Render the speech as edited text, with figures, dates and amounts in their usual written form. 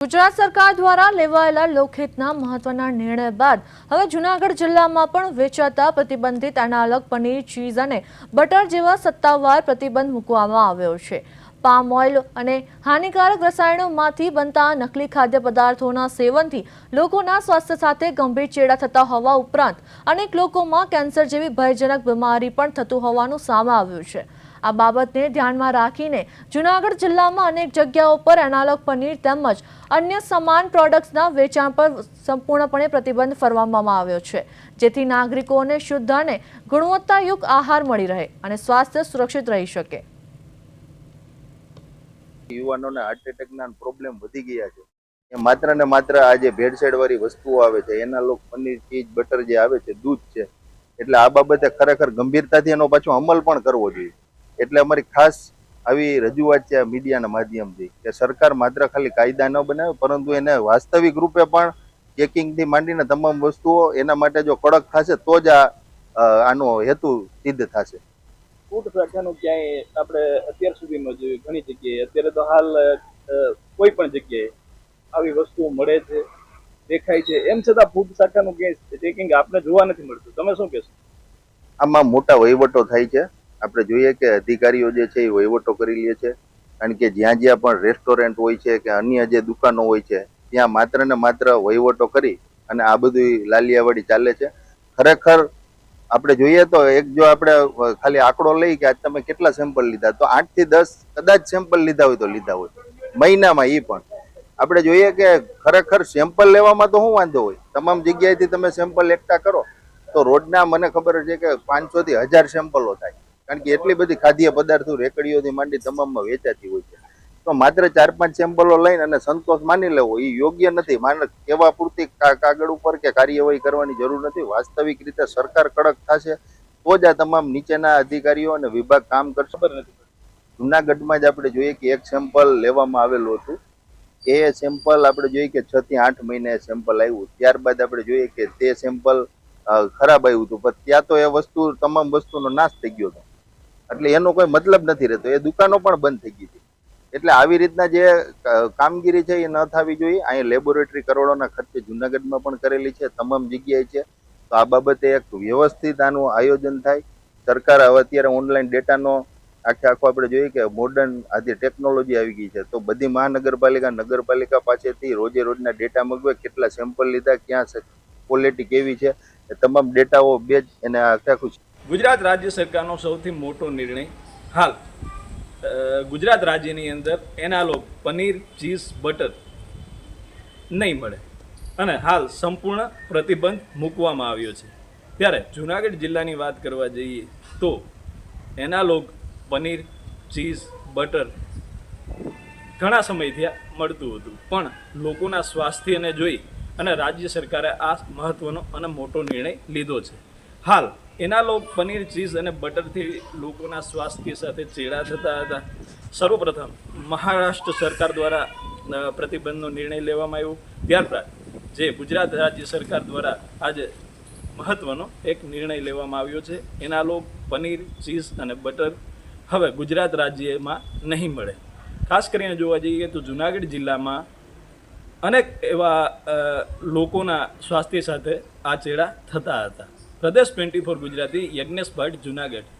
ગુજરાત સરકાર દ્વારા લેવાયેલા લોકહિતના મહત્વના નિર્ણય બાદ હવે જૂનાગઢ જિલ્લામાં પણ વેચાતા પ્રતિબંધિત એનાલોગ પનીર, ચીઝ અને બટર જેવા સત્તાવાર પ્રતિબંધ મૂકવામાં આવ્યો છે। પામ ઓઇલ અને હાનિકારક રસાયણોમાંથી બનતા નકલી ખાદ્ય પદાર્થોના સેવનથી લોકોના સ્વાસ્થ્ય સાથે ગંભીર ચેડા થતા હોવા ઉપરાંત અનેક લોકોમાં કેન્સર જેવી ભયજનક બીમારી પણ થતું હોવાનું સામે આવ્યું છે। આ બાબતને ધ્યાનમાં રાખીને જૂનાગઢ જિલ્લામાં અનેક જગ્યાઓ પર એનાલોગ પનીર તેમજ અન્ય સમાન પ્રોડક્ટ્સના વેચાણ પર સંપૂર્ણપણે પ્રતિબંધ ફરમાવવામાં આવ્યો છે, જેથી નાગરિકોને શુદ્ધ અને ગુણવત્તાયુક્ત આહાર મળી રહે અને સ્વાસ્થ્ય સુરક્ષિત રહી શકે। યુવાનોને હાર્ટ એટેકના પ્રોબ્લેમ વધી ગયા છે એ માત્ર ને માત્ર આ જે ભેળસેળવાળી વસ્તુઓ આવે છે એનાલોગ પનીર, ચીઝ, બટર જે આવે છે, દૂધ છે, એટલે આ બાબતે ખરેખર ગંભીરતાથી એનો પાછો અમલ પણ કરવો જોઈએ। એટલે અમારી ખાસ આવી રજૂઆત છે મીડિયાના માધ્યમથી કે સરકાર માત્ર ખાલી કાયદા ન બનાવે પરંતુ એને વાસ્તવિક રૂપે પણ ચેકિંગથી માંડીને તમામ વસ્તુઓ એના માટે જો કડક થશે તો જ આનો હેતુ સિદ્ધ થશે। ફૂડ શાખાનું ક્યાંય આપણે અત્યાર સુધીમાં જોયું ઘણી જગ્યાએ, અત્યારે તો હાલ કોઈ પણ જગ્યાએ આવી વસ્તુઓ મળે છે, દેખાય છે, એમ છતાં ફૂડ શાખાનું ક્યાંય ચેકિંગ આપણે જોવા નથી મળતું। તમે શું કહેશો? આમાં મોટા વહીવટો થાય છે। આપણે જોઈએ કે અધિકારીઓ જે છે એ વહીવટો કરી લે છે, કારણ કે જ્યાં જ્યાં પણ રેસ્ટોરન્ટ હોય છે કે અન્ય જે દુકાનો હોય છે ત્યાં માત્ર ને માત્ર વહીવટો કરી અને આ બધું લાલિયાવાડી ચાલે છે। ખરેખર આપણે જોઈએ તો એક જો આપણે ખાલી આંકડો લઈ કે આજ તમે કેટલા સેમ્પલ લીધા, તો 8 થી 10 કદાચ સેમ્પલ લીધા હોય તો લીધા હોય મહિનામાં। એ પણ આપણે જોઈએ કે ખરેખર સેમ્પલ લેવામાં તો શું વાંધો હોય, તમામ જગ્યાએથી તમે સેમ્પલ એકઠા કરો તો રોજના મને ખબર છે કે 500 થી 1000 સેમ્પલો થાય, કારણ કે એટલી બધી ખાદ્ય પદાર્થો રેકડીઓથી માંડી તમામમાં વેચાતી હોય છે। તો માત્ર 4-5 સેમ્પલો લઈને અને સંતોષ માની લેવો એ યોગ્ય નથી। કેવા પૂરતી કાગળ ઉપર કે કાર્યવાહી કરવાની જરૂર નથી। વાસ્તવિક રીતે સરકાર કડક થશે તો જ આ તમામ નીચેના અધિકારીઓ અને વિભાગ કામ કરશે। ખબર નથી। જુનાગઢમાં જ આપણે જોઈએ કે એક સેમ્પલ લેવામાં આવેલું હતું, એ સેમ્પલ આપણે જોઈએ કે 6 થી 8 મહિને સેમ્પલ આવ્યું, ત્યારબાદ આપણે જોઈએ કે તે સેમ્પલ ખરાબ આવ્યું હતું, પણ ત્યાં તો એ વસ્તુ તમામ વસ્તુનો નાશ થઈ ગયો હતો, એટલે એનો કોઈ મતલબ નથી રહેતો, એ દુકાનો પણ બંધ થઈ ગઈ હતી। એટલે આવી રીતના જે કામગીરી છે એ ન થવી જોઈએ। અહીં લેબોરેટરી કરોડોના ખર્ચે જુનાગઢમાં પણ કરેલી છે, તમામ જગ્યાએ છે, તો આ બાબતે એક વ્યવસ્થિત આનું આયોજન થાય। સરકાર હવે અત્યારે ઓનલાઈન ડેટાનો આખો આપણે જોઈએ કે મોડર્ન આજે ટેકનોલોજી આવી ગઈ છે, તો બધી મહાનગરપાલિકા, નગરપાલિકા પાસેથી રોજે રોજના ડેટા મગવે, કેટલા સેમ્પલ લીધા, ક્યાં ક્વોલિટી કેવી છે, એ તમામ ડેટાઓ બેજ એને આખું। ગુજરાત રાજ્ય સરકારનો સૌથી મોટો નિર્ણય હાલ ગુજરાત રાજ્યની અંદર એનાલોગ પનીર, ચીઝ, બટર નહીં મળે અને હાલ સંપૂર્ણ પ્રતિબંધ મૂકવામાં આવ્યો છે। ત્યારે જૂનાગઢ જિલ્લાની વાત કરવા જઈએ તો એનાલોગ પનીર, ચીઝ, બટર ઘણા સમયથી મળતું હતું, પણ લોકોના સ્વાસ્થ્યને જોઈ અને રાજ્ય સરકારે આ મહત્વનો અને મોટો નિર્ણય લીધો છે। હાલ એનાલોગ પનીર, ચીઝ અને બટરથી લોકોના સ્વાસ્થ્ય સાથે ચેડા થતા હતા। સર્વપ્રથમ મહારાષ્ટ્ર સરકાર દ્વારા પ્રતિબંધનો નિર્ણય લેવામાં આવ્યો, ત્યારબાદ જે ગુજરાત રાજ્ય સરકાર દ્વારા આજે મહત્વનો એક નિર્ણય લેવામાં આવ્યો છે। એનાલોગ પનીર, ચીઝ અને બટર હવે ગુજરાત રાજ્યમાં નહીં મળે। ખાસ કરીને જોવા જઈએ તો જૂનાગઢ જિલ્લામાં અનેક એવા લોકોના સ્વાસ્થ્ય સાથે આ ચેડા થતા હતા। પ્રદેશ 24 ગુજરાતી, યજ્ઞેશ ભટ્ટ, જૂનાગઢ।